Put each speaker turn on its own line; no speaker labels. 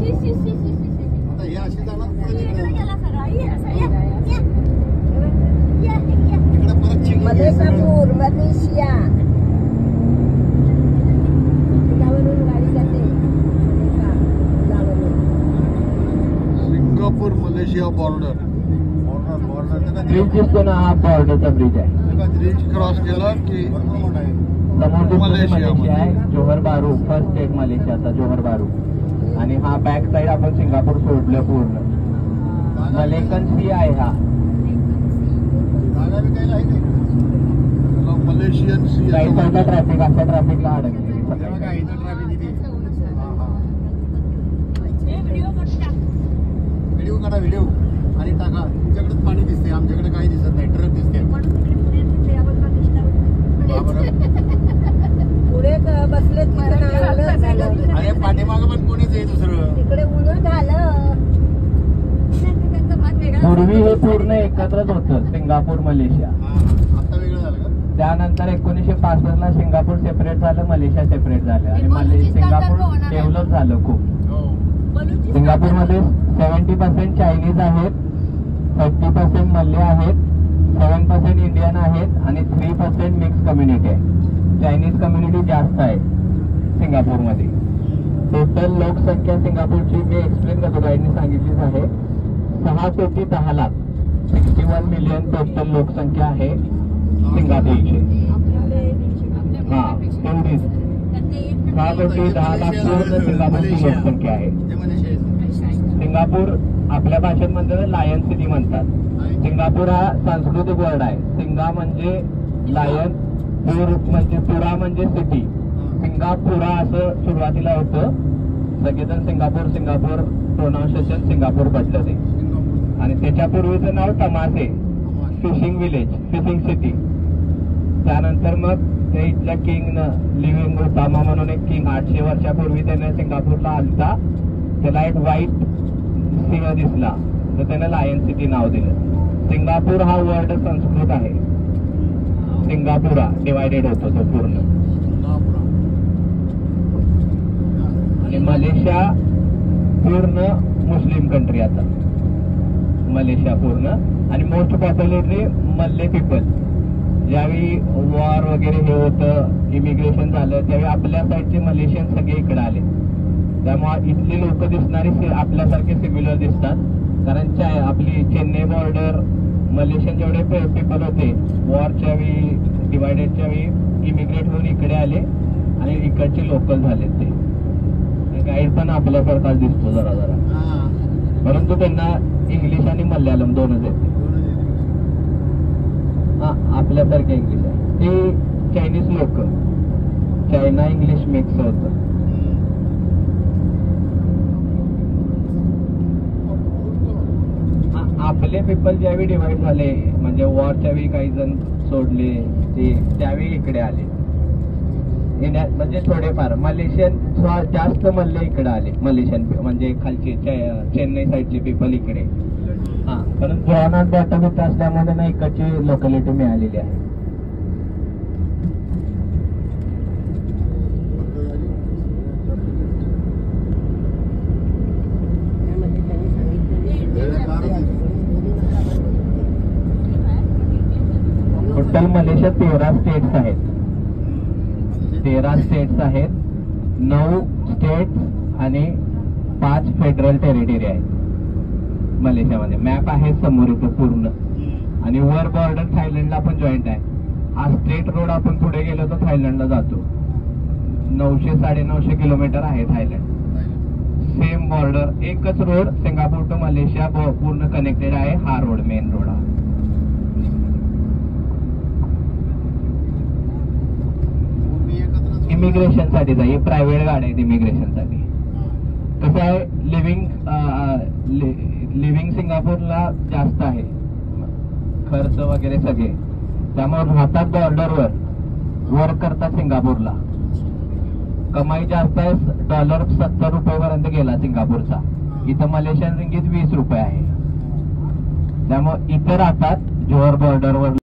आता हे अशी जाणार
मलेशियापूर Malaysia
Singapore Malaysia border
bridge दिसतो ना, हा बॉर्डरचा ब्रिज आहे.
ब्रिज क्रॉस केला की
समोर मलेशिया आहे. जोहर बारू फर्स्ट स्टेट मलेशियाचा जोहर बारू. आणि हा बॅक साइड आपण सिंगापूर सोडलं पूर्ण. मलेकन सी आहे हा.
मलेशियन सी
काही साईडला ट्रॅफिक अशा ट्रॅफिकला अडकले.
व्हिडिओ काढा व्हिडिओ आणि टाका. तुमच्याकडेच पाणी दिसते, आमच्याकडे काही दिसत नाही. ट्रक दिसते.
पुढे बसले
अरे पाठीमागं पण कोणीच आहे दुसरं.
तिकडे उन्हा झालं.
पूर्वी हे पूर्ण एकत्रच होतं सिंगापूर मलेशिया.
आता वेगळं झालं का?
त्यानंतर 1965 ला सिंगापूर सेपरेट झालं, मलेशिया सेपरेट झालं आणि सिंगापूर डेव्हलप झालं खूप. सिंगापूरमध्ये 70% चायनीज आहेत, 30% मल्ले आहेत, 7% इंडियन आहेत आणि 3% मिक्स कम्युनिटी आहे. चायनीज कम्युनिटी जास्त आहे सिंगापूरमध्ये. टोटल लोकसंख्या सिंगापूरची मी एक्सप्लेन करतो, गाईडने सांगितलीच आहे. 6,10,00,000 61 मिलियन टोटल लोकसंख्या आहे सिंगापूरची. हा तेवढीच 6,10,00,000 पूर्ण सिंगापूरची लोकसंख्या आहे. सिंगापूर आपल्या भाषेत म्हणतात लायन सिटी म्हणतात. सिंगापूर हा सांस्कृतिक वर्ड आहे. सिंगा म्हणजे लायन, पूर म्हणजे पुरा म्हणजे सिटी. सिंगापुरा असं सुरुवातीला होतं. सगळेजण सिंगापूर सिंगापूर प्रोनाऊन्सिएशन सिंगापूर पडलं ते. आणि त्याच्यापूर्वीचं नाव तमासे, फिशिंग विलेज, फिशिंग सिटी. त्यानंतर मग ते इथल्या किंगनं लिव्हिंग ओटामा म्हणून एक किंग 800 वर्षापूर्वी त्याने सिंगापूरला आलता. त्याला एक व्हाईट सिंह दिसला तर त्याने लायन सिटी नाव दिलं. सिंगापूर हा वर्ड संस्कृत आहे. सिंगापुरा डिवायडेड होतो तो पूर्ण. आणि मलेशिया पूर्ण मुस्लिम कंट्री आता. मलेशिया पूर्ण आणि मोस्ट पॉप्युलेटली मल्ले पीपल. ज्यावेळी वॉर वगैरे हे होतं, इमिग्रेशन झालं, त्यावेळी आपल्या साईडचे मलेशियन सगळे इकडे आले. त्यामुळे इथली लोक दिसणारी आपल्यासारखे सिमिलर दिसतात. कारण आपली चेन्नई बॉर्डर मलेशियन जेवढे पीपल होते वॉरच्या वेळी डिवायडेडच्या वेळी इमिग्रेट होऊन इकडे आले आणि इकडचे लोकल झाले. ते गाईड पण आपल्यासारखाच दिसतो जरा जरा, परंतु त्यांना इंग्लिश आणि मल्याळम दोनच येते. हा आपल्यासारखे इंग्लिश आहे. ते चायनीज लोक, चायना इंग्लिश मिक्स होतं. आपले पीपल ज्यावेळी डिवाइड झाले म्हणजे वॉरच्या वेळी काही जण सोडले ते त्यावेळी इकडे आले. म्हणजे थोडेफार मलेशियन जास्त मल्ले इकडे आले. मलेशियन म्हणजे खालचे चेन्नई साईडचे पीपल इकडे. हा पण जॉन बॉटम इथं असल्यामुळे ना इकडची लोकॅलिटी मिळालेली आहे. टोटल मलेशिया 13 स्टेट्स आहेत. 13 स्टेट्स आहेत, 9 स्टेट्स आणि 5 फेडरल टेरिटरी आहेत मलेशियामध्ये. मॅप आहे समोर इथं पूर्ण. आणि वर बॉर्डर थायलंडला पण जॉईंट आहे. हा स्टेट रोड आपण पुढे गेलो तर थायलंडला जातो. 900-950 किलोमीटर आहे थायलंड. सेम बॉर्डर, एकच रोड सिंगापूर टू मलेशिया पूर्ण कनेक्टेड आहे. हा रोड मेन रोड हा. इमिग्रेशन साठी जाईल, प्रायव्हेट गाड्या आहेत इमिग्रेशन साठी. कसं आहे, लिव्हिंग सिंगापूरला जास्त आहे खर्च वगैरे सगळे. त्यामुळे राहतात बॉर्डरवर, वर्क करतात सिंगापूरला. कमाई जास्त आहे. डॉलर 70 रुपयापर्यंत गेला सिंगापूरचा. इथं मलेशियन रिंगीत 20 रुपये आहे. त्यामुळे इथं राहतात जोहर बॉर्डरवर.